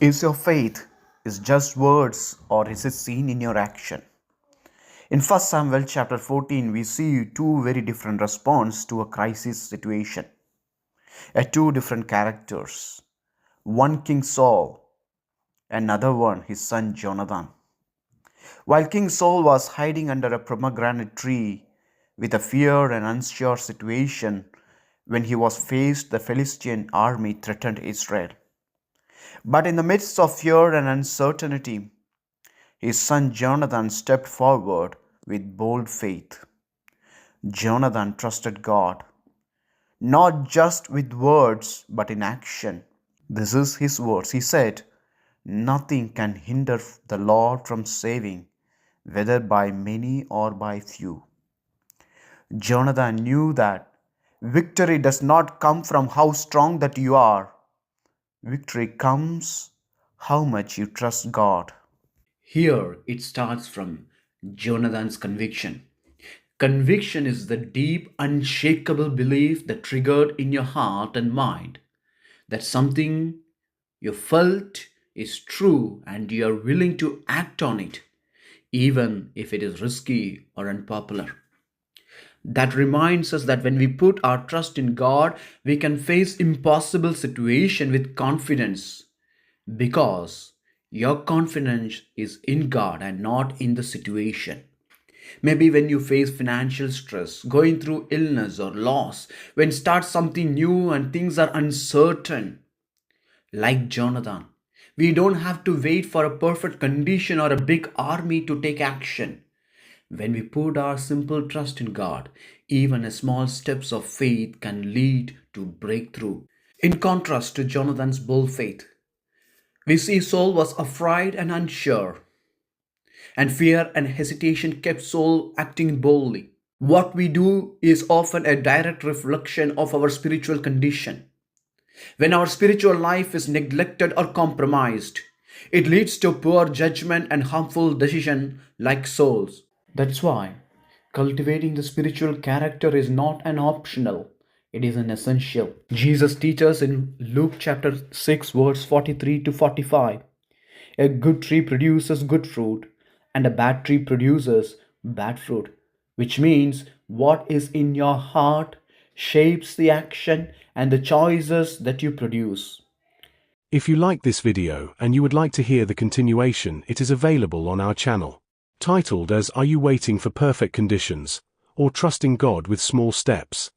Is your faith is just words or is it seen in your action? In 1 Samuel chapter 14, we see two very different responses to a crisis situation. Two different characters. One King Saul, another one his son Jonathan. While King Saul was hiding under a pomegranate tree with a fear and unsure situation when he was faced the Philistine army threatened Israel. But in the midst of fear and uncertainty, his son Jonathan stepped forward with bold faith. Jonathan trusted God, not just with words but in action. This is his words. He said, "Nothing can hinder the Lord from saving, whether by many or by few." Jonathan knew that victory does not come from how strong that you are. Victory comes how much you trust God. Here it starts from Jonathan's conviction. Conviction is the deep, unshakable belief that triggered in your heart and mind that something you felt is true and you are willing to act on it, even if it is risky or unpopular. That reminds us that when we put our trust in God, we can face impossible situation with confidence because your confidence is in God and not in the situation. Maybe when you face financial stress, going through illness or loss, when start something new and things are uncertain, like Jonathan, we don't have to wait for a perfect condition or a big army to take action. When we put our simple trust in God, even a small steps of faith can lead to breakthrough. In contrast to Jonathan's bold faith, we see Saul was afraid and unsure, and fear and hesitation kept Saul acting boldly. What we do is often a direct reflection of our spiritual condition. When our spiritual life is neglected or compromised, it leads to poor judgment and harmful decision like Saul's. That's why cultivating the spiritual character is not an optional, it is an essential. Jesus teaches in Luke chapter 6 verse 43 to 45. A good tree produces good fruit and a bad tree produces bad fruit, which means what is in your heart shapes the action and the choices that you produce. If you like this video and you would like to hear the continuation, it is available on our channel. Titled as "Are You Waiting for Perfect Conditions?" or "Trusting God with Small Steps?"